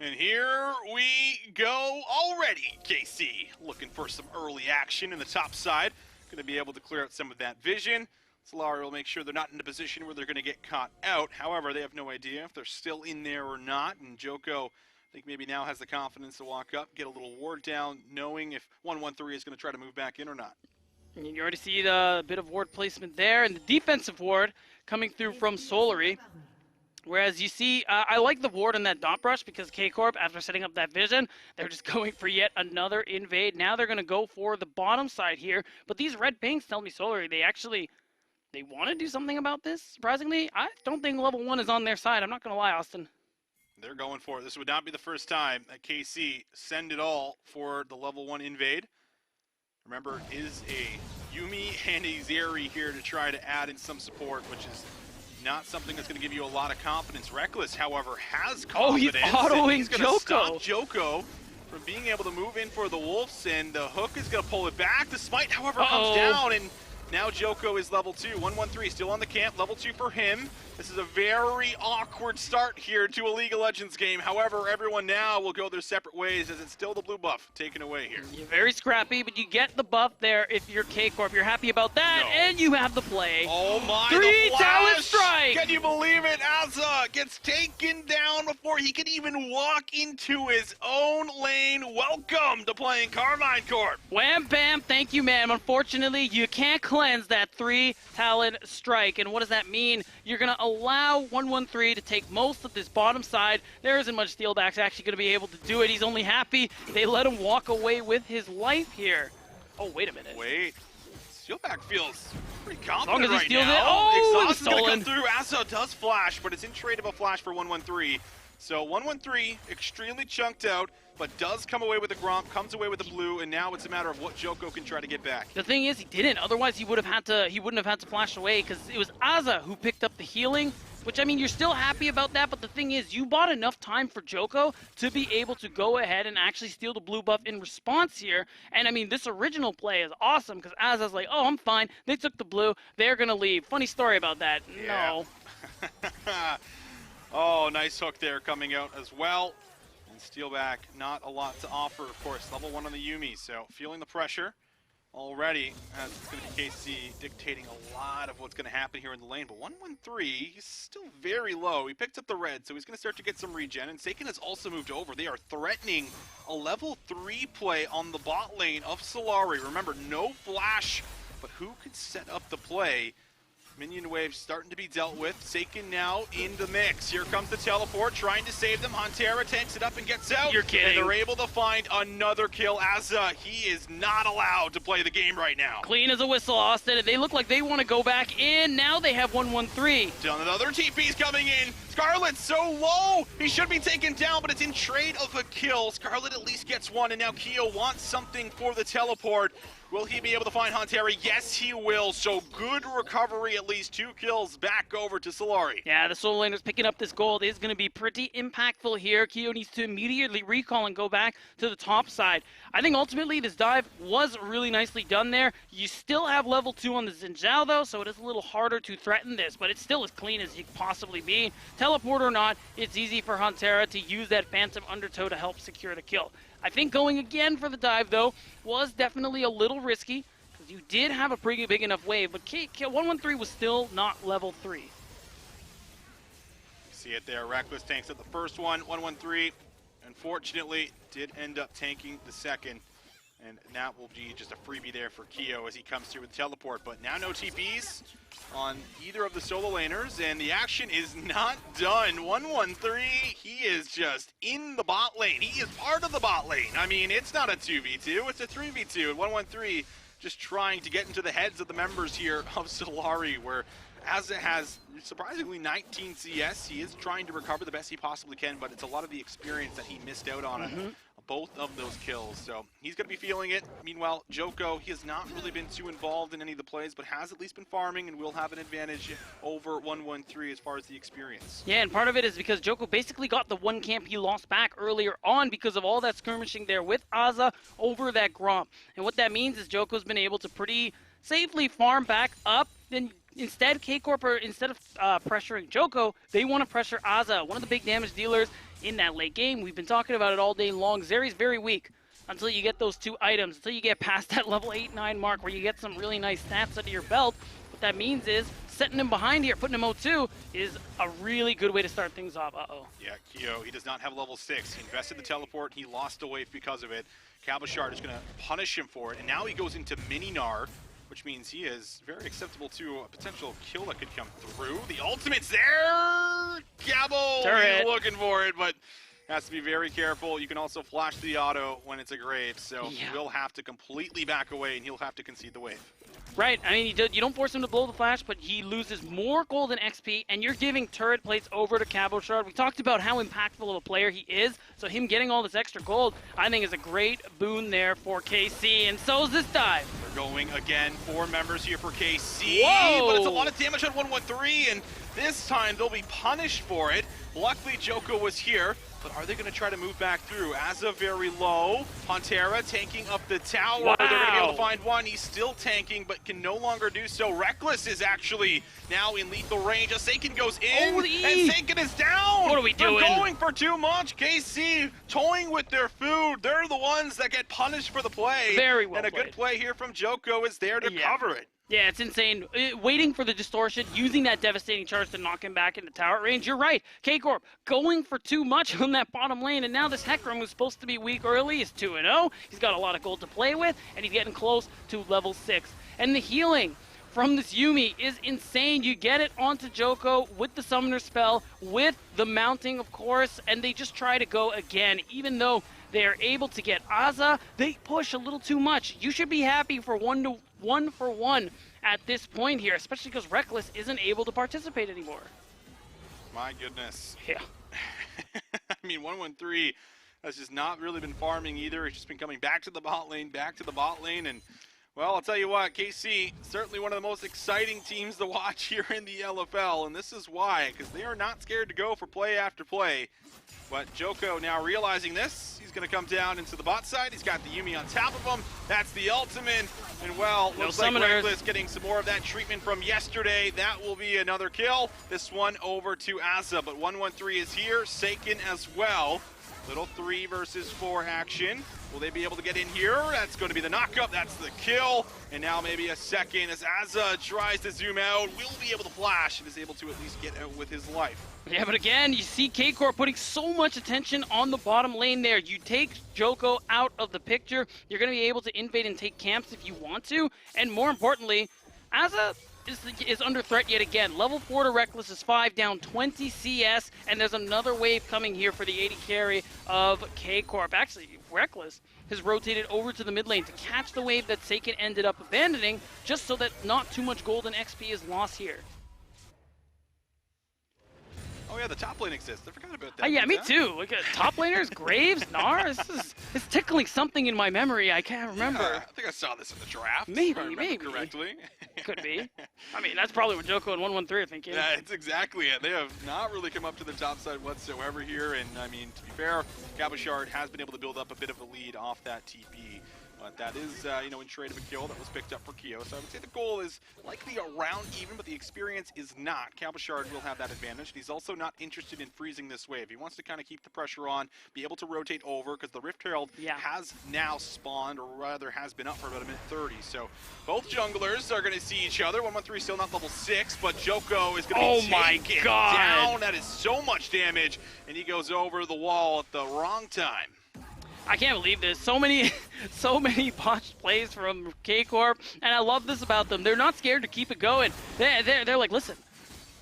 And here we go already. KC looking for some early action in the top side. Going to be able to clear out some of that vision. Solary will make sure they're not in a position where they're going to get caught out. However, they have no idea if they're still in there or not. And Joko, I think maybe now has the confidence to walk up, get a little ward down, knowing if 113 is going to try to move back in or not. And you already see the bit of ward placement there, and the defensive ward coming through from Solary. Whereas you see, I like the ward on that dot brush because K-Corp, after setting up that vision, they're just going for yet another invade. Now they're going to go for the bottom side here. But these red pinks tell me Solary, they want to do something about this. Surprisingly, I don't think level 1 is on their side. I'm not going to lie, Austin. They're going for it. This would not be the first time that KC send it all for the level 1 invade. Remember, it is a Yuumi and a Zeri here to try to add in some support, which is not something that's going to give you a lot of confidence. Reckless, however, has confidence. Oh, he's autoing he's going to stop Joko from being able to move in for the Wolves, and the hook is going to pull it back. The smite, however, comes down, and now Joko is level 2. 113 still on the camp, level 2 for him. This is a very awkward start here to a League of Legends game. However, everyone now will go their separate ways as it's still the blue buff taken away here. You're very scrappy, but you get the buff there if you're K-Corp. You're happy about that, and you have the play. Oh my, 3 talent strike! Can you believe it? Asa gets taken down before he can even walk into his own lane. Welcome to playing Karmine Corp. Wham bam, thank you, ma'am. Unfortunately, you can't cleanse that 3 talent strike. And what does that mean? You're going to allow 113 to take most of this bottom side. There isn't much Steelback's actually going to be able to do it. He's only happy they let him walk away with his life here. Oh, wait a minute. Wait. Steelback feels pretty confident as long as he right steals now. it. Oh, Exhaust is going to stolen. come through. Asa does flash, but it's in trade of a flash for 113. So 113, extremely chunked out, but does come away with the Gromp, comes away with the blue, and now it's a matter of what Joko can try to get back. The thing is, he didn't. Otherwise, he wouldn't have had to flash away because it was Asa who picked up the healing. Which, I mean, you're still happy about that, but the thing is, you bought enough time for Joko to be able to go ahead and actually steal the blue buff in response here. And, I mean, this original play is awesome because Aza's like, oh, I'm fine. They took the blue. They're going to leave. Funny story about that. Yeah. No. Oh, nice hook there coming out as well. And Steelback, not a lot to offer, of course. Level 1 on the Yuumi, so feeling the pressure already, as it's going to be KC dictating a lot of what's going to happen here in the lane. But 113, he's still very low. He picked up the red, so he's going to start to get some regen. And Seiken has also moved over. They are threatening a level 3 play on the bot lane of Solary. Remember, no flash, but who could set up the play? Minion wave starting to be dealt with. Seiken now in the mix. Here comes the teleport, trying to save them. Hantera takes it up and gets out. You're kidding. And they're able to find another kill. Asa, he is not allowed to play the game right now. Clean as a whistle, Austin. They look like they want to go back in. Now they have 113. Down another TP's coming in. Scarlet's so low. He should be taken down, but it's in trade of a kill. Scarlet at least gets one, and now Keo wants something for the teleport. Will he be able to find Hantera? Yes, he will. So good recovery, at least 2 kills back over to Solary. Yeah, the solo laner's picking up this gold is going to be pretty impactful here. Keo needs to immediately recall and go back to the top side. I think ultimately this dive was really nicely done there. You still have level 2 on the Xin Zhao though, so it is a little harder to threaten this, but it's still as clean as you can possibly be. Teleport or not, it's easy for Hantera to use that Phantom Undertow to help secure the kill. I think going again for the dive, though, was definitely a little risky, because you did have a pretty big enough wave, but 113 was still not level 3. See it there, Reckless tanks at the first one, 113, unfortunately, did end up tanking the second, and that will be just a freebie there for Keo as he comes through with teleport, but now no TPs on either of the solo laners, and the action is not done. 113, he is just in the bot lane. He is part of the bot lane. I mean, it's not a 2v2, it's a 3v2, and 113 just trying to get into the heads of the members here of Solary, where Asa has surprisingly 19 CS. He is trying to recover the best he possibly can, but it's a lot of the experience that he missed out on both of those kills. So he's going to be feeling it. Meanwhile, Joko, he has not really been too involved in any of the plays, but has at least been farming and will have an advantage over 113 as far as the experience. Yeah, and part of it is because Joko basically got the one camp he lost back earlier on because of all that skirmishing there with Asa over that Gromp. And what that means is Joko's been able to pretty safely farm back up. Then instead, K-Corp, instead of pressuring Joko, they want to pressure Asa, one of the big damage dealers in that late game. We've been talking about it all day long. Zeri's very weak until you get those 2 items, until you get past that level 8-9 mark where you get some really nice stats under your belt. What that means is setting him behind here, putting him 0-2 is a really good way to start things off. Yeah, Keo, he does not have level 6. He invested the teleport, he lost a wave because of it. Cabochard is going to punish him for it, and now he goes into mini Gnar, which means he is very acceptable to a potential kill that could come through. The ultimate's there! Cabo, he's looking for it, but has to be very careful. You can also flash the auto when it's a Graves, so he will have to completely back away, and he'll have to concede the wave. Right, I mean, you don't force him to blow the flash, but he loses more gold and XP, and you're giving turret plates over to Cabochard. We talked about how impactful of a player he is, so him getting all this extra gold, I think is a great boon there for KC, and so is this dive. They're going again, 4 members here for KC, Whoa! But it's a lot of damage on 113, and this time they'll be punished for it. Luckily, Joko was here. But are they going to try to move back through? Asa very low. Pantera tanking up the tower. Wow. They're going to be able to find one. He's still tanking, but can no longer do so. Reckless is actually now in lethal range. Asaken goes in, and Asaken is down. What are we doing? They're going for too much. KC toying with their food. They're the ones that get punished for the play. Very well And a played. good play here from Joko is there to cover it. Yeah, it's insane. Waiting for the distortion, using that devastating charge to knock him back into tower range. You're right. K-Corp going for too much on that bottom lane, and now this Hecarim, who's supposed to be weak early, is 2-0. He's got a lot of gold to play with, and he's getting close to level 6. And the healing from this Yuumi is insane. You get it onto Joko with the summoner spell, with the mounting, of course, and they just try to go again. Even though they are able to get Aza, they push a little too much. You should be happy for 1-for-1 at this point here, especially because Reckless isn't able to participate anymore. My goodness. Yeah. I mean, 113 has just not really been farming either. He's just been coming back to the bot lane, and well, I'll tell you what, KC, certainly one of the most exciting teams to watch here in the LFL, and this is why, because they are not scared to go for play after play. But Joko now realizing this, he's going to come down into the bot side. He's got the Yuumi on top of him. That's the ultimate, and well, looks like Reckless getting some more of that treatment from yesterday. That will be another kill. This one over to Asa, but 113 is here, Saken as well. Little 3 versus 4 action. Will they be able to get in here? That's going to be the knockup. That's the kill. And now maybe a second as Asa tries to zoom out. Will be able to flash and is able to at least get out with his life. Yeah, but again, you see K-Corp putting so much attention on the bottom lane there. You take Joko out of the picture, you're going to be able to invade and take camps if you want to. And more importantly, Asa is under threat yet again. Level 4 to Reckless is 5, down 20 CS, and there's another wave coming here for the 80 carry of K-Corp. Actually, Reckless has rotated over to the mid lane to catch the wave that Saken ended up abandoning, just so that not too much gold and XP is lost here. Oh yeah, the top lane exists. I forgot about that. Yeah, me too. Like top laners, Graves, Gnar. It's tickling something in my memory. I can't remember. Yeah, I think I saw this in the draft. Maybe. Correctly. Could be. I mean, that's probably what Joko and 113 are thinking. Yeah, it's exactly it. They have not really come up to the top side whatsoever here. And I mean, to be fair, Cabochard has been able to build up a bit of a lead off that TP. But that is, in trade of a kill that was picked up for Keo. So I would say the goal is likely around even, but the experience is not. Cabochard will have that advantage. He's also not interested in freezing this wave. He wants to kind of keep the pressure on, be able to rotate over, because the Rift Herald has now spawned, or rather has been up for about a minute 30. So both junglers are going to see each other. 113 still not level 6, but Joko is going to take it down. That is so much damage, and he goes over the wall at the wrong time. I can't believe this. So many botched plays from K-Corp, and I love this about them. They're not scared to keep it going. They're like, listen,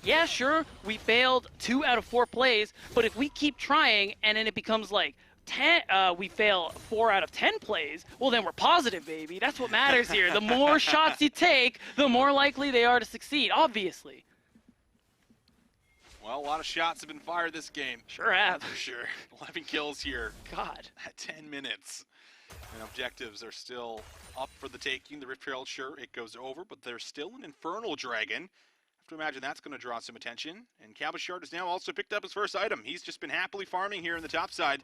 yeah, sure, we failed 2 out of 4 plays, but if we keep trying and then it becomes like 10, we fail 4 out of 10 plays, well then we're positive, baby. That's what matters here. The more shots you take, the more likely they are to succeed, obviously. Well, a lot of shots have been fired this game. Sure have. For sure. 11 kills here. God. At 10 minutes. And objectives are still up for the taking. The Rift Herald, sure, it goes over, but there's still an Infernal Dragon. I have to imagine that's going to draw some attention. And Cabochard has now also picked up his first item. He's just been happily farming here in the top side.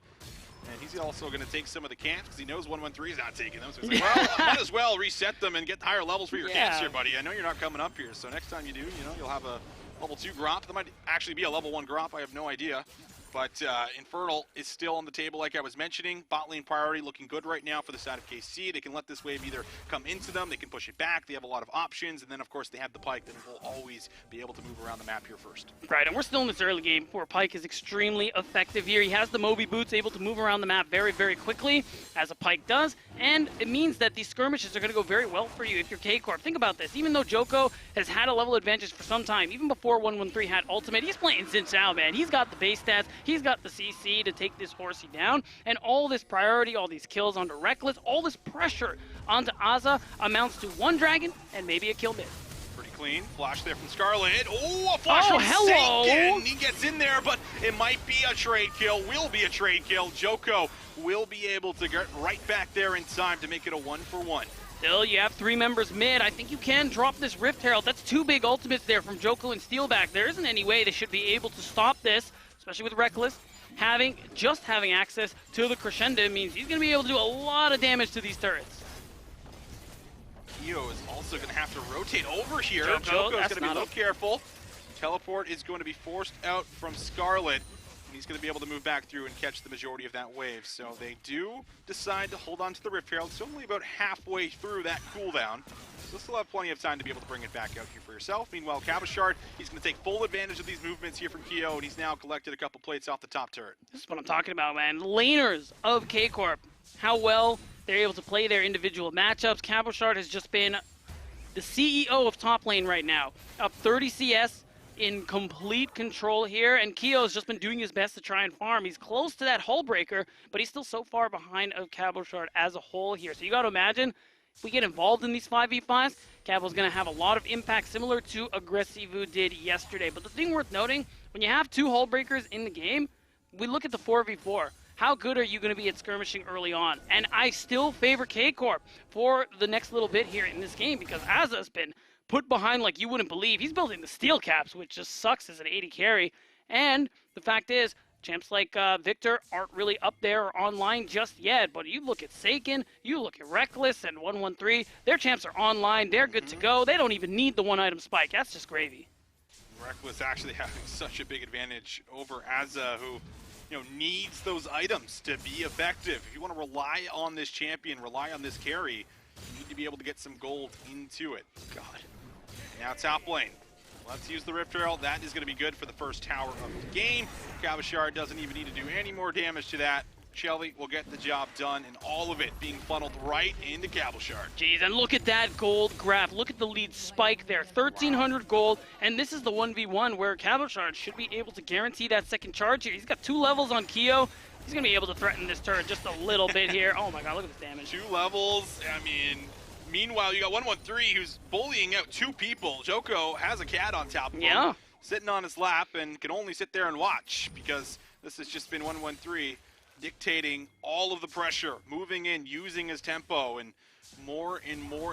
And he's also going to take some of the camps because he knows 113 is not taking them. So he's like, well, I might as well reset them and get higher levels for your camps here, buddy. I know you're not coming up here, so next time you do, you'll have a level 2 Gromp. That might actually be a level 1 Gromp. I have no idea. But Infernal is still on the table, like I was mentioning. Bot lane priority looking good right now for the side of KC. They can let this wave either come into them, they can push it back, they have a lot of options, and then of course they have the Pyke that will always be able to move around the map here first. Right, and we're still in this early game where Pyke is extremely effective here. He has the Moby boots, able to move around the map very, very quickly, as a Pyke does, and it means that these skirmishes are going to go very well for you if you're K-Corp. Think about this, even though Joko has had a level advantage for some time, even before 113 had ultimate, he's playing Xin Zhao, man. He's got the base stats, he's got the CC to take this horsey down, and all this priority, all these kills onto Reckless, all this pressure onto Aza amounts to one dragon and maybe a kill mid. Pretty clean. Flash there from Scarlet. Oh, a flash from hello! Satan. He gets in there, but it might be a trade kill. Will be a trade kill. Joko will be able to get right back there in time to make it a 1-for-1. Still, you have 3 members mid. I think you can drop this Rift Herald. That's 2 big ultimates there from Joko and Steelback. There isn't any way they should be able to stop this, especially with Reckless. Having access to the Crescendo means he's going to be able to do a lot of damage to these turrets. Keo is also going to have to rotate over here. Joko is going to be a little careful. Teleport is going to be forced out from Scarlet. He's going to be able to move back through and catch the majority of that wave. So they do decide to hold on to the Rift Herald. It's only about halfway through that cooldown. So still have plenty of time to be able to bring it back out here for yourself. Meanwhile, Cabochard, he's going to take full advantage of these movements here from Keo, and he's now collected a couple plates off the top turret. This is what I'm talking about, man. Laners of K-Corp, how well they're able to play their individual matchups. Cabochard has just been the CEO of top lane right now. Up 30 CS. In complete control here, and Keo has just been doing his best to try and farm. He's close to that hull breaker, but he's still so far behind of Cabochard as a whole here. So you got to imagine, if we get involved in these 5v5s, Cabo's going to have a lot of impact similar to Aggressivu did yesterday. But the thing worth noting, when you have 2 hull breakers in the game, we look at the 4v4. How good are you going to be at skirmishing early on? And I still favor K-Corp for the next little bit here in this game, because Aza's been put behind like you wouldn't believe. He's building the steel caps, which just sucks as an 80 carry. And the fact is, champs like Victor aren't really up there or online just yet. But you look at Seiken, you look at Reckless and 113, their champs are online, they're good to go. They don't even need the 1-item spike. That's just gravy. Reckless actually having such a big advantage over Aza, who needs those items to be effective. If you want to rely on this champion, rely on this carry, you need to be able to get some gold into it. God. Now top lane. Let's use the Rift Herald. That is going to be good for the first tower of the game. Cabochard doesn't even need to do any more damage to that. Shelly will get the job done, and all of it being funneled right into Cabochard. Jeez, and look at that gold grab. Look at the lead spike there. 1,300 gold, and this is the 1v1 where Cabochard should be able to guarantee that second charge here. He's got 2 levels on Keo. He's going to be able to threaten this turret just a little bit here. Oh my god, look at this damage. 2 levels. I mean, meanwhile, you got 113 who's bullying out 2 people. Joko has a cat on top of him, sitting on his lap, and can only sit there and watch, because this has just been 113 dictating all of the pressure, moving in, using his tempo, and more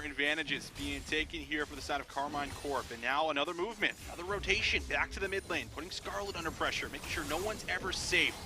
advantages being taken here for the side of Karmine Corp. And now another movement, another rotation back to the mid lane, putting Scarlet under pressure, making sure no one's ever safe,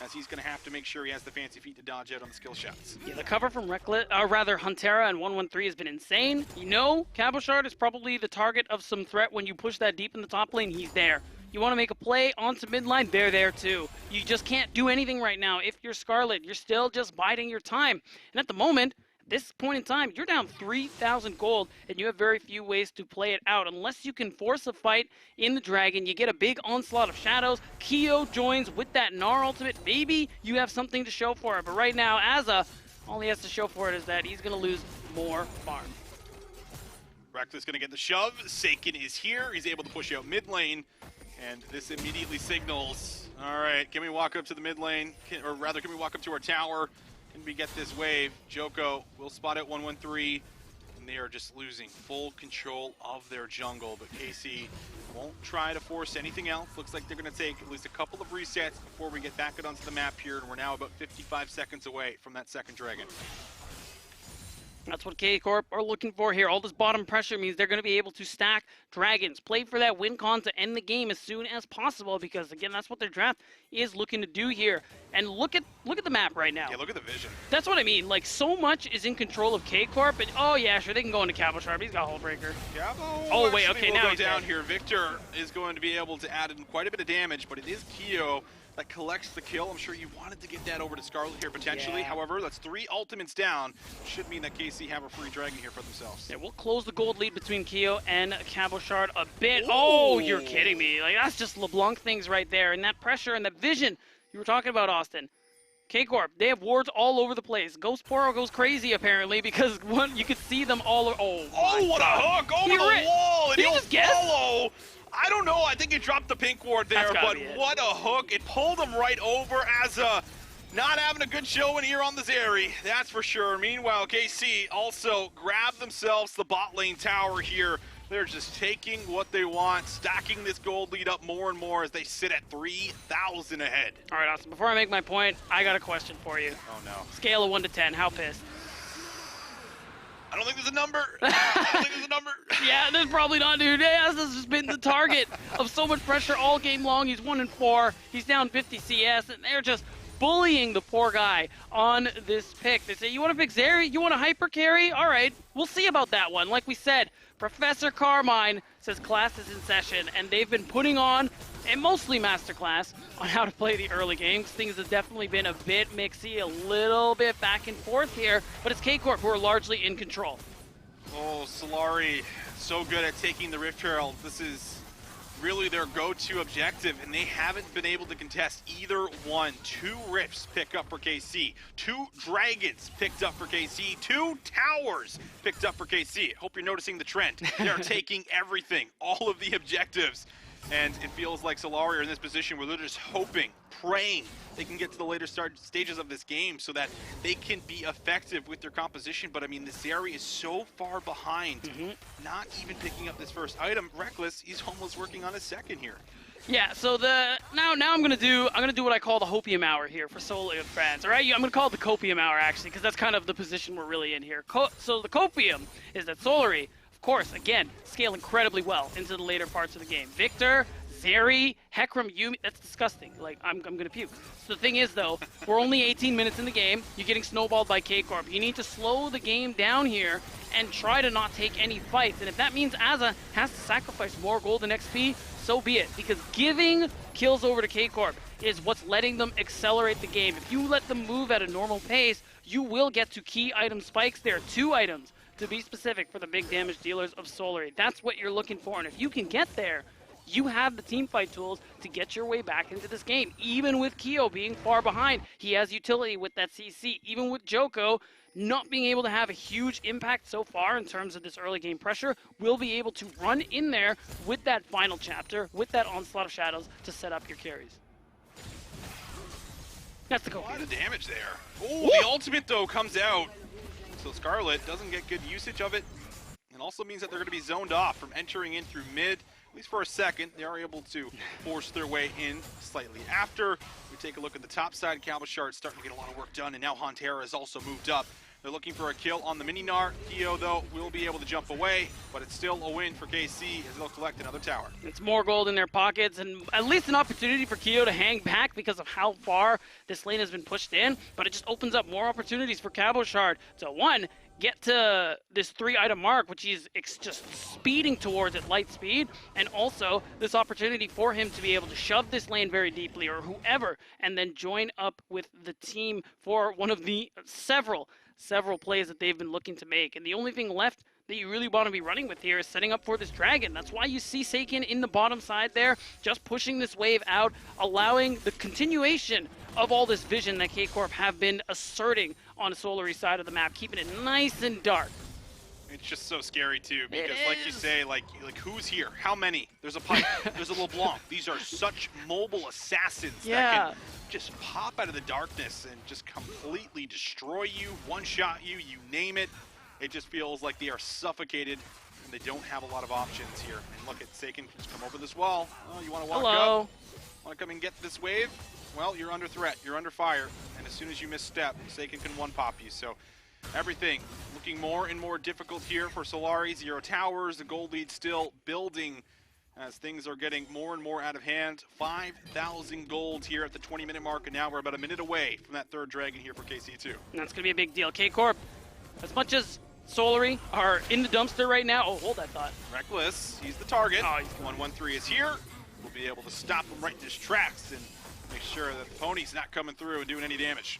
as he's going to have to make sure he has the fancy feet to dodge out on the skill shots. Yeah, the cover from Huntera and 113 has been insane. You know, Cabochard is probably the target of some threat when you push that deep in the top lane. He's there. You want to make a play onto midline, they're there too. You just can't do anything right now. If you're Scarlet, you're still just biding your time. And at the moment, this point in time, you're down 3,000 gold, and you have very few ways to play it out. Unless you can force a fight in the Dragon, you get a big onslaught of shadows. Keo joins with that Gnar ultimate. Maybe you have something to show for it. But right now, Aza, all he has to show for it is that he's going to lose more farm. Reckless going to get the shove. Seiken is here. He's able to push out mid lane. And this immediately signals, all right, can we walk up to the mid lane? Can we walk up to our tower? Can we get this wave? Joko will spot out 113, and they are just losing full control of their jungle. But KC won't try to force anything else. Looks like they're going to take at least a couple of resets before we get back onto the map here, and we're now about 55 seconds away from that second dragon. That's what K-Corp are looking for here. All this bottom pressure means they're going to be able to stack dragons, play for that win con to end the game as soon as possible, because again, that's what their draft is looking to do here. And look at the map right now. Yeah, look at the vision. That's what I mean. Like, so much is in control of K-Corp, and oh yeah, sure, they can go into Cabochard. He's got Hullbreaker. Oh wait, okay, now he's down here. Victor is going to be able to add in quite a bit of damage, but it is Keo that collects the kill. I'm sure you wanted to get that over to Scarlet here potentially. Yeah. However, that's 3 ultimates down. Should mean that KC have a free dragon here for themselves. Yeah, we'll close the gold lead between Keo and Cabochard a bit. Ooh. Oh, you're kidding me. Like, that's just LeBlanc things right there. And that pressure and that vision you were talking about, Austin. K-Corp, they have wards all over the place. Ghost Poro goes crazy, apparently, because you could see them all. Oh, what a hook! Over the wall! And Did he he'll just guess? follow! I don't know, I think he dropped the pink ward there, but be it. what a hook. It pulled him right over as not having a good showing here on the Zeri, that's for sure. Meanwhile, KC also grabbed themselves the bot lane tower here. They're just taking what they want, stacking this gold lead up more and more as they sit at 3,000 ahead. All right, Austin, before I make my point, I got a question for you. Oh, no. Scale of 1 to 10, how pissed? I don't think there's a number. I don't think there's a number. Yeah, there's probably not, dude. Has just been the target of so much pressure all game long. He's 1-4. He's down 50 CS, and they're just bullying the poor guy on this pick. They say, you want to pick Zeri? You want a hyper carry? All right, we'll see about that one. Like we said, Professor Karmine says class is in session, and they've been putting on a mostly masterclass on how to play the early games. Things have definitely been a bit mixy, a little bit back and forth here, but it's K-Corp who are largely in control. Oh, Solary, so good at taking the Rift Herald. This is really their go-to objective, and they haven't been able to contest either one. 2 Rifts pick up for KC, 2 Dragons picked up for KC, 2 Towers picked up for KC. Hope you're noticing the trend. They're taking everything, all of the objectives. And it feels like Solary are in this position where they're just hoping, praying they can get to the later stages of this game so that they can be effective with their composition. But I mean, this area is so far behind, not even picking up this first item. Reckless, he's almost working on his second here. Yeah, so now I'm gonna do what I call the hopium hour here for Solary fans. All right, I'm gonna call it the copium hour actually, because that's kind of the position we're really in here. So the copium is that Solary, of course, again, scale incredibly well into the later parts of the game. Victor, Zeri, Hecarim, Yuumi, that's disgusting. Like, I'm gonna puke. So the thing is, though, we're only 18 minutes in the game. You're getting snowballed by K-Corp. You need to slow the game down here and try to not take any fights. And if that means Aza has to sacrifice more gold and XP, so be it. Because giving kills over to K-Corp is what's letting them accelerate the game. If you let them move at a normal pace, you will get to key item spikes. There are 2 items, to be specific, for the big damage dealers of Solary. That's what you're looking for. And if you can get there, you have the team fight tools to get your way back into this game. Even with Keo being far behind, he has utility with that CC. Even with Joko not being able to have a huge impact so far in terms of this early game pressure, will be able to run in there with that final chapter, with that Onslaught of Shadows to set up your carries. That's the goal. A lot of damage there. Oh, the ultimate, though, comes out. So Scarlet doesn't get good usage of it. It also means that they're going to be zoned off from entering in through mid. At least for a second, they are able to force their way in slightly after. We take a look at the top side. Cabochard starting to get a lot of work done, and now Huntera has also moved up. They're looking for a kill on the Mini-Gnar. Keo, though, will be able to jump away, but it's still a win for KC as they'll collect another tower. It's more gold in their pockets, and at least an opportunity for Keo to hang back because of how far this lane has been pushed in, but it just opens up more opportunities for Cabochard to, 1, get to this 3-item mark, which he's just speeding towards at light speed, and also this opportunity for him to be able to shove this lane very deeply, or whoever, and then join up with the team for one of the several plays that they've been looking to make. And the only thing left that you really want to be running with here is setting up for this dragon. That's why you see Seiken in the bottom side there, just pushing this wave out, allowing the continuation of all this vision that K-Corp have been asserting on the Solary side of the map, keeping it nice and dark. It's just so scary too, because like you say, like who's here? How many? There's a Pipe, there's a LeBlanc. These are such mobile assassins that can just pop out of the darkness and just completely destroy you, one-shot you, you name it. It just feels like they are suffocated and they don't have a lot of options here. And look at Seiken, just come over this wall. Oh, you want to walk up? Want to come and get this wave? Well, you're under threat, you're under fire, and as soon as you misstep, Seiken can one-pop you. So everything looking more and more difficult here for Solary. 0 towers, the gold lead still building as things are getting more and more out of hand. 5,000 gold here at the 20-minute mark, and now we're about a minute away from that 3rd dragon here for KC2. And that's going to be a big deal. K-Corp, as much as Solary are in the dumpster right now. Oh, hold that thought. Reckless, he's the target. 113 is here. We'll be able to stop him right in his tracks, and Make sure that the pony's not coming through and doing any damage.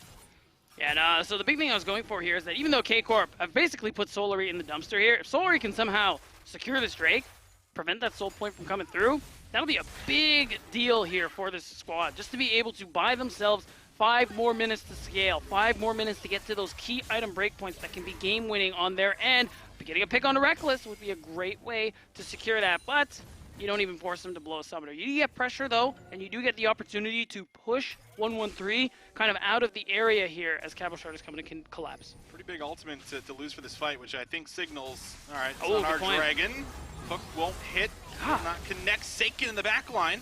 Yeah, and so the big thing I was going for here is that even though K-Corp have basically put Solary in the dumpster here, if Solary can somehow secure this Drake, prevent that soul point from coming through, that'll be a big deal here for this squad, just to be able to buy themselves 5 more minutes to scale, 5 more minutes to get to those key item breakpoints that can be game-winning on their end. But getting a pick on a Reckless would be a great way to secure that, but you don't even force them to blow a summoner. You get pressure, though, and you do get the opportunity to push 113 kind of out of the area here as Cabochard is coming to collapse. Pretty big ultimate to lose for this fight, which I think signals, all right, it's Oh, on our good point. Dragon. Hook won't hit, will not connect. Seiken in the back line.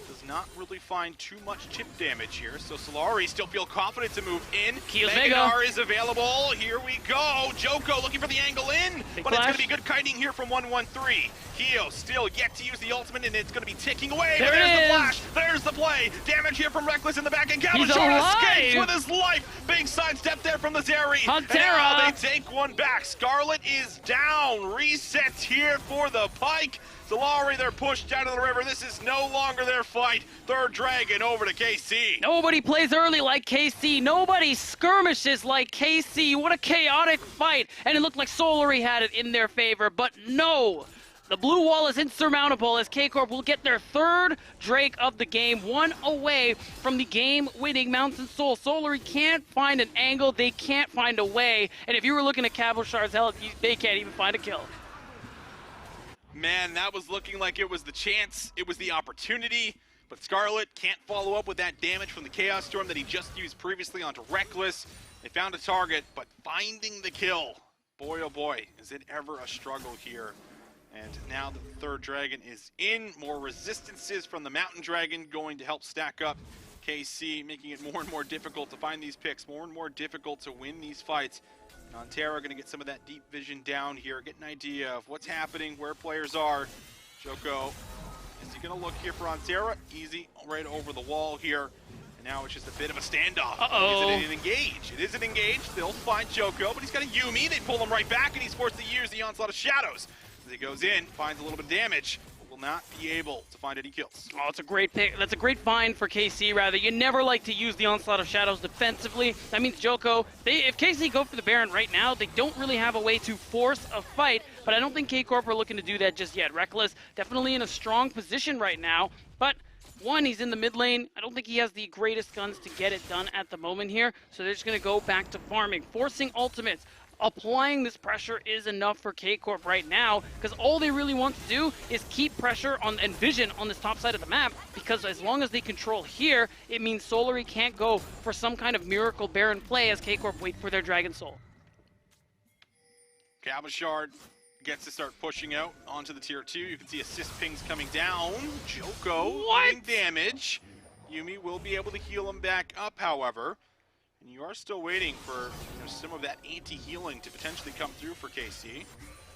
Does not really find too much chip damage here, so Solary still feel confident to move in. Megadar is available. Here we go. Joko looking for the angle in, but it's going to be good kiting here from 113. Keo still yet to use the ultimate, and it's going to be ticking away. But there's the flash. There's the play. Damage here from Reckless in the back, and Cabochard escapes with his life. Big sidestep there from the Zeri. And now they take one back. Scarlet is down. Resets here for the Pike. Solary, they're pushed down to the river. This is no longer their fight. Third Dragon over to KC. Nobody plays early like KC. Nobody skirmishes like KC. What a chaotic fight. And it looked like Solary had it in their favor, but no. The blue wall is insurmountable as K-Corp will get their 3rd Drake of the game, 1 away from the game-winning Mountain Soul. Solary can't find an angle. They can't find a way. And if you were looking at Cabochard's health, they can't even find a kill. Man, that was looking like it was the chance, it was the opportunity, but Scarlet can't follow up with that damage from the Chaos Storm that he just used previously onto Reckless. They found a target, but finding the kill, boy oh boy, is it ever a struggle here. And now the 3rd Dragon is in, more resistances from the Mountain Dragon going to help stack up KC, making it more and more difficult to find these picks, more and more difficult to win these fights. Nantera going to get some of that deep vision down here, get an idea of what's happening, where players are. Joko, is he going to look here for Nantera? Easy, right over the wall here. And now it's just a bit of a standoff. Uh-oh. Is it an engage? It is an engage. They'll find Joko, but he's got a Yuumi. They pull him right back, and he's forced to use the Onslaught of Shadows. As he goes in, finds a little bit of damage, but will not be able to find any kills. Oh, it's a great pick. That's a great find for KC, rather. You never like to use the Onslaught of Shadows defensively. That means Joko, if KC go for the Baron right now, they don't really have a way to force a fight, but I don't think K-Corp are looking to do that just yet. Reckless definitely in a strong position right now, but one, he's in the mid lane. I don't think he has the greatest guns to get it done at the moment here, so they're just going to go back to farming, forcing ultimates. Applying this pressure is enough for K-Corp right now, because all they really want to do is keep pressure on and vision on this top side of the map, because as long as they control here, it means Solary can't go for some kind of miracle Baron play as K-Corp wait for their Dragon Soul. Cabochard gets to start pushing out onto the tier 2. You can see assist pings coming down. Joko doing damage. Yuumi will be able to heal him back up, however. And you are still waiting for some of that anti-healing to potentially come through for KC.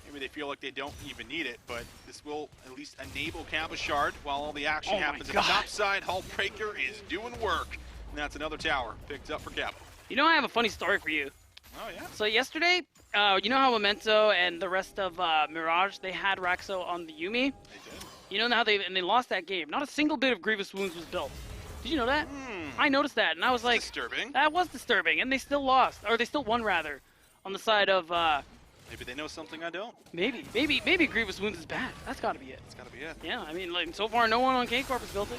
Maybe they feel like they don't even need it, but this will at least enable Cabochard while all the action happens at the top side. Hullbreaker is doing work. And that's another tower picked up for Cabo. You know, I have a funny story for you. Oh, yeah? So yesterday, you know how Memento and the rest of Mirage, they had Raxo on the Yuumi? They did. You know how they lost that game. Not a single bit of Grievous Wounds was built. Did you know that? I noticed that, and I was like, disturbing. That was disturbing, and they still lost, or they still won rather, on the side of. Maybe they know something I don't. Maybe Grievous Wounds is bad. That's got to be it. That's got to be it. Yeah, I mean, like, so far no one on K-Corp has built it.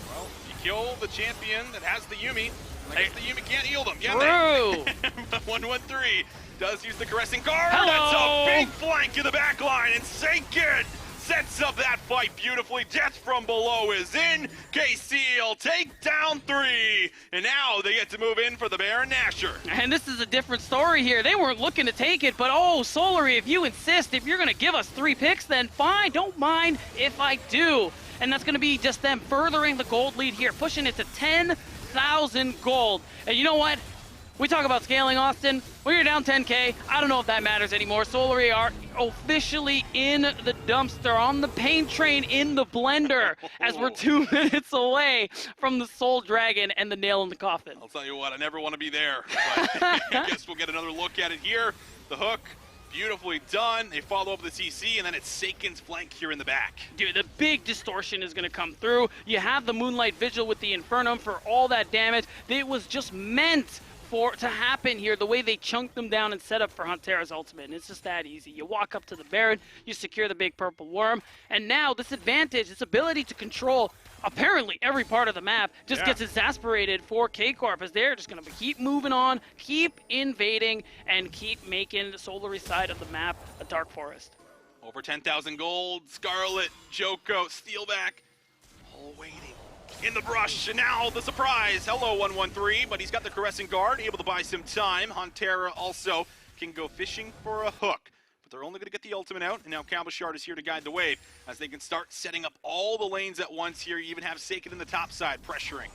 Well, if you kill the champion that has the Yuumi, I guess the Yuumi can't heal them, can True. they? 113 does use the caressing card. Hello. That's a big flank in the back line, and Seiken sets up that fight beautifully. Death from below is in. KC will take down 3. And now they get to move in for the Baron Nashor. And this is a different story here. They weren't looking to take it, but oh, Solary, if you insist, if you're going to give us 3 picks, then fine. Don't mind if I do. And that's going to be just them furthering the gold lead here, pushing it to 10,000 gold. And you know what? We talk about scaling, Austin. When you're down 10K, I don't know if that matters anymore. Solary are officially in the dumpster, on the pain train, in the blender, as we're 2 minutes away from the Soul Dragon and the nail in the coffin. I'll tell you what, I never want to be there. But I guess we'll get another look at it here. The hook beautifully done. They follow up the CC, and then it's Seiken's flank here in the back. Dude, the big distortion is going to come through. You have the Moonlight Vigil with the Infernum for all that damage. It was just meant to happen here, the way they chunked them down and set up for Huntera's ultimate. And it's just that easy. You walk up to the Baron, you secure the big purple worm, and now this advantage, this ability to control apparently every part of the map just gets exasperated for K-Corp, as they're just going to keep moving on, keep invading, and keep making the Solary side of the map a dark forest. Over 10,000 gold, Scarlet, Joko, Steelback, all waiting in the brush, and now the surprise. Hello, 113, but he's got the Caressing Guard, able to buy some time. Huntera also can go fishing for a hook, but they're only going to get the ultimate out, and now Cabochard is here to guide the wave as they can start setting up all the lanes at once here. You even have Seiken in the top side pressuring.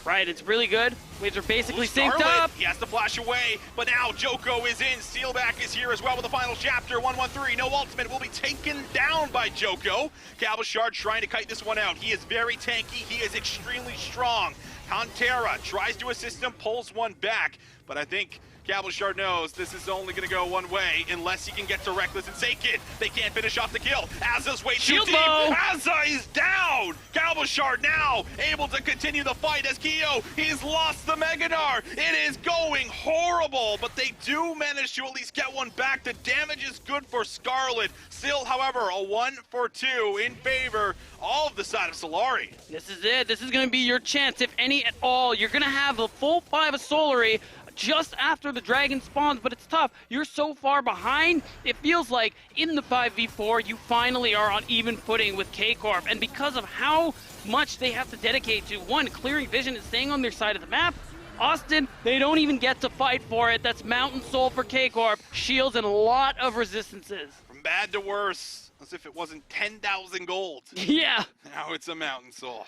Right, it's really good. Waves are basically synced Scarlet, up. he has to flash away, but now Joko is in. Steelback is here as well with the final chapter. 113, no ultimate, will be taken down by Joko. Cabochard trying to kite this one out. He is very tanky. He is extremely strong. Huntera tries to assist him, pulls one back, but I think Cabochard knows this is only going to go one way unless he can get to Rekkles and Seiken. They can't finish off the kill. Azza's way too deep. Azza is down. Cabochard now able to continue the fight as Keo, he's lost the Meganar. It is going horrible, but they do manage to at least get one back. The damage is good for Scarlet. Still, however, a 1 for 2 in favor of the side of Solary. This is it. This is going to be your chance, if any at all. You're going to have the full 5 of Solary just after the dragon spawns, but it's tough. You're so far behind, it feels like in the 5v4, you finally are on even footing with K-Corp, and because of how much they have to dedicate to, one, clearing vision and staying on their side of the map, Austin, they don't even get to fight for it. That's Mountain Soul for K-Corp, shields and a lot of resistances. From bad to worse, as if it wasn't 10,000 gold. Yeah. Now it's a Mountain Soul.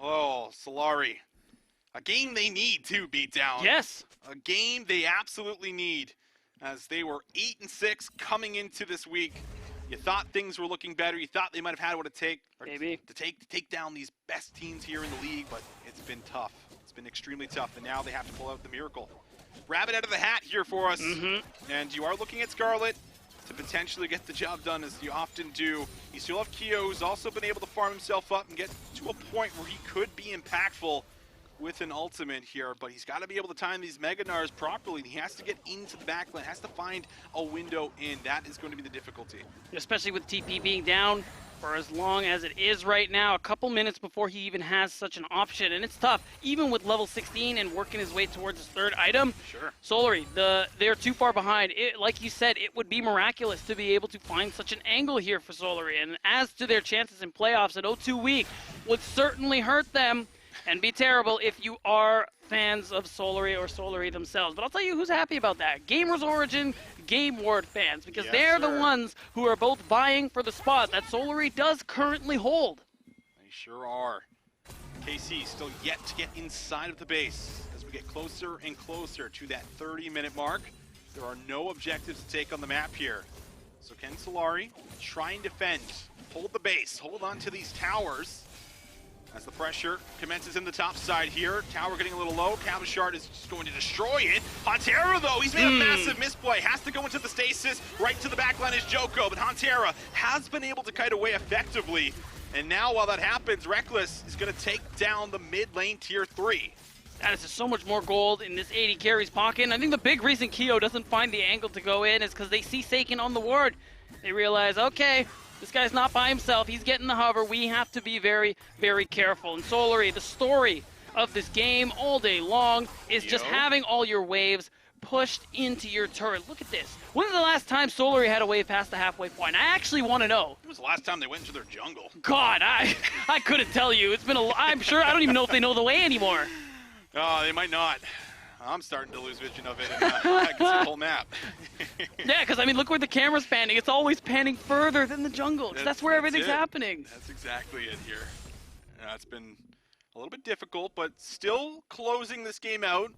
Oh, Solary. A game they need to beat down. Yes. A game they absolutely need, as they were 8-6 coming into this week. You thought things were looking better. You thought they might have had what it takes to take down these best teams here in the league, but it's been tough. It's been extremely tough, and now they have to pull out the miracle. Rabbit out of the hat here for us, and you are looking at Scarlet to potentially get the job done, as you often do. You still have Keo, who's also been able to farm himself up and get to a point where he could be impactful with an ultimate here, but he's got to be able to time these Meganars properly. He has to get into the backline, has to find a window in. That is going to be the difficulty. Especially with TP being down for as long as it is right now, a couple minutes before he even has such an option, and it's tough. Even with level 16 and working his way towards his third item, Solary, they're too far behind. Like you said, it would be miraculous to be able to find such an angle here for Solary, and as to their chances in playoffs at 0-2 week, would certainly hurt them and be terrible if you are fans of Solary or Solary themselves. But I'll tell you who's happy about that. Gamers Origin, Game Ward fans, because they're the ones who are both vying for the spot that Solary does currently hold. They sure are. KC still yet to get inside of the base. As we get closer and closer to that 30-minute mark, there are no objectives to take on the map here. So can Solary try and defend, hold the base, hold on to these towers, as the pressure commences in the top side here. Tower getting a little low. Cabochard is just going to destroy it. Huntera, though, he's made a massive misplay. Has to go into the stasis. Right to the backline is Joko, but Huntera has been able to kite away effectively. And now, while that happens, Rekkles is going to take down the mid lane tier 3. That is just so much more gold in this 80 carries pocket. And I think the big reason Keo doesn't find the angle to go in is because they see Seiken on the ward. They realize, okay, this guy's not by himself. He's getting the hover. We have to be very, very careful. And Solary, the story of this game all day long is just having all your waves pushed into your turret. Look at this. When was the last time Solary had a wave past the halfway point? I actually want to know. When was the last time they went into their jungle? God, I couldn't tell you. It's been I'm sure, I don't even know if they know the way anymore. Oh, they might not. I'm starting to lose vision of it, and I can see the whole map. Yeah, because, I mean, look where the camera's panning. It's always panning further than the jungle. That's where everything's happening. That's exactly it here. It's been a little bit difficult, but still closing this game out.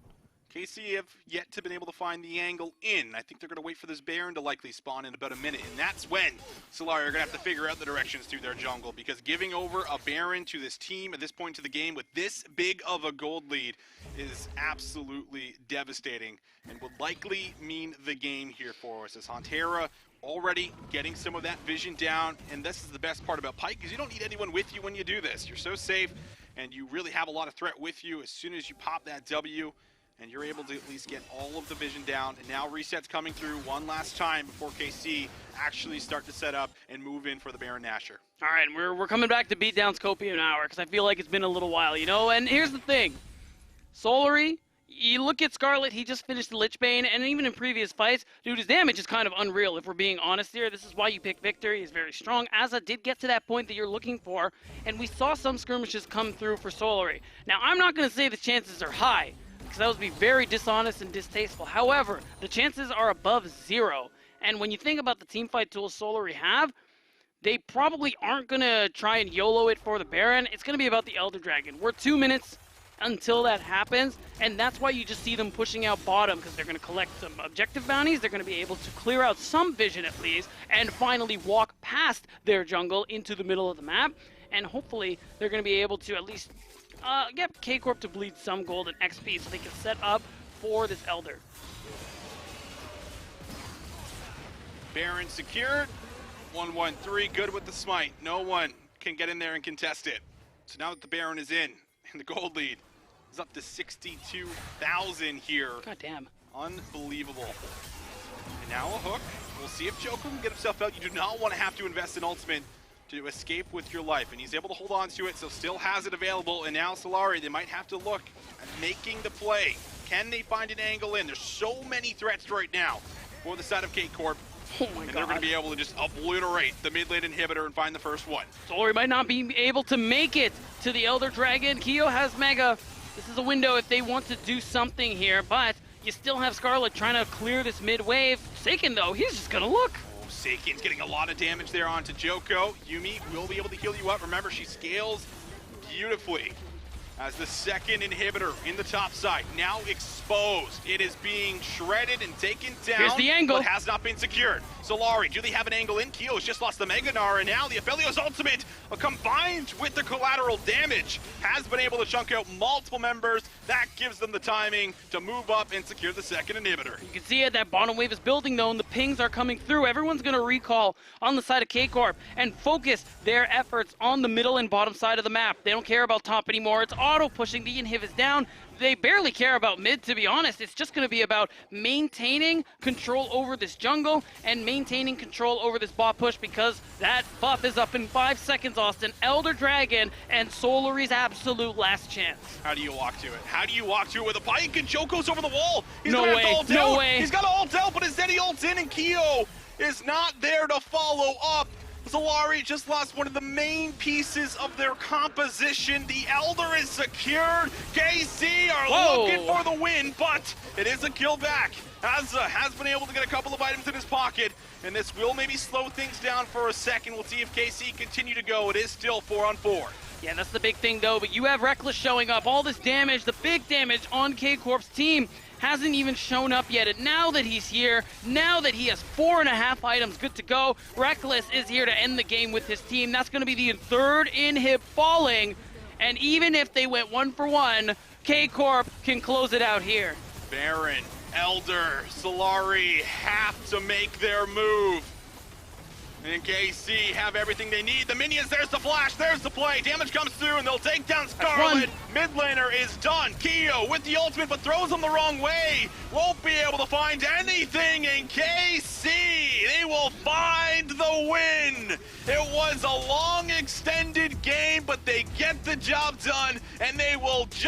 KC have yet to been able to find the angle in. I think they're going to wait for this Baron to likely spawn in about a minute, and that's when Solary are going to have to figure out the directions to their jungle, because giving over a Baron to this team at this point to the game with this big of a gold lead is absolutely devastating and would likely mean the game here for us, as Hantera already getting some of that vision down. And this is the best part about Pyke, because you don't need anyone with you when you do this. You're so safe, and you really have a lot of threat with you as soon as you pop that W. And you're able to at least get all of the vision down. And now resets coming through one last time before KC actually start to set up and move in for the Baron Nashor. All right, we're coming back to beat down Scopian Hour, because I feel like it's been a little while, you know? And here's the thing. Solary, you look at Scarlet, he just finished the Lich Bane, and even in previous fights, dude, his damage is kind of unreal, if we're being honest here. This is why you pick Victor. He's very strong. Asa did get to that point that you're looking for, and we saw some skirmishes come through for Solary. Now, I'm not going to say the chances are high, because that would be very dishonest and distasteful. However, the chances are above 0. And when you think about the teamfight tools Solary have, they probably aren't going to try and YOLO it for the Baron. It's going to be about the Elder Dragon. We're 2 minutes until that happens, and that's why you just see them pushing out bottom, because they're going to collect some objective bounties. They're going to be able to clear out some vision at least, and finally walk past their jungle into the middle of the map. And hopefully, they're going to be able to at least get K-Corp to bleed some gold and XP so they can set up for this Elder. Baron secured. 1-1-3, good with the smite. No one can get in there and contest it. So now that the Baron is in, and the gold lead is up to 62,000 here. God damn. Unbelievable. And now a hook. We'll see if Joker can get himself out. You do not want to have to invest in ultimate to escape with your life, and he's able to hold on to it, so still has it available. And now Solary, they might have to look at making the play. Can they find an angle in? There's so many threats right now for the side of K-Corp. Oh my God. They're going to be able to just obliterate the mid lane inhibitor and find the first one. Solary might not be able to make it to the Elder Dragon. Keo has Mega. This is a window if they want to do something here, but you still have Scarlet trying to clear this mid wave. Seiken, though, he's just going to look. Oh, Seiken's getting a lot of damage there onto Joko. Yumi will be able to heal you up. Remember, she scales beautifully as the second inhibitor in the top side, now exposed. It is being shredded and taken down. Here's the angle. But has not been secured. Solary, do they have an angle in? Keo has just lost the Mega Gnar, and now the Aphelios ultimate, combined with the collateral damage, has been able to chunk out multiple members. That gives them the timing to move up and secure the second inhibitor. You can see it, that bottom wave is building though, and the pings are coming through. Everyone's going to recall on the side of K-Corp and focus their efforts on the middle and bottom side of the map. They don't care about top anymore. It's auto-pushing the inhibits down. They barely care about mid, to be honest. It's just going to be about maintaining control over this jungle and maintaining control over this bot push, because that buff is up in 5 seconds, Austin. Elder Dragon and Solary's absolute last chance. How do you walk to it? How do you walk to it with a Pyke? And Joko's over the wall. He's no gonna way, have to ult no out. way. He's got to ult out, but instead he ults in, and Keo is not there to follow up. Solary just lost one of the main pieces of their composition. The Elder is secured. KC are looking for the win, but it is a kill back. Asa has been able to get a couple of items in his pocket, and this will maybe slow things down for a second. We'll see if KC continue to go. It is still 4-on-4. Yeah, that's the big thing though, but you have Reckless showing up. All this damage, the big damage on K-Corp's team, hasn't even shown up yet. And now that he's here, now that he has 4.5 items good to go, Reckless is here to end the game with his team. That's going to be the third inhib falling. And even if they went 1 for 1, K-Corp can close it out here. Baron, Elder, Solary have to make their move. And KC have everything they need. The minions, there's the flash, there's the play. Damage comes through and they'll take down Scarlet. Mid laner is done. Keo with the ultimate, but throws him the wrong way. Won't be able to find anything, and KC, they will find the win. It was a long extended game, but they get the job done, and they will just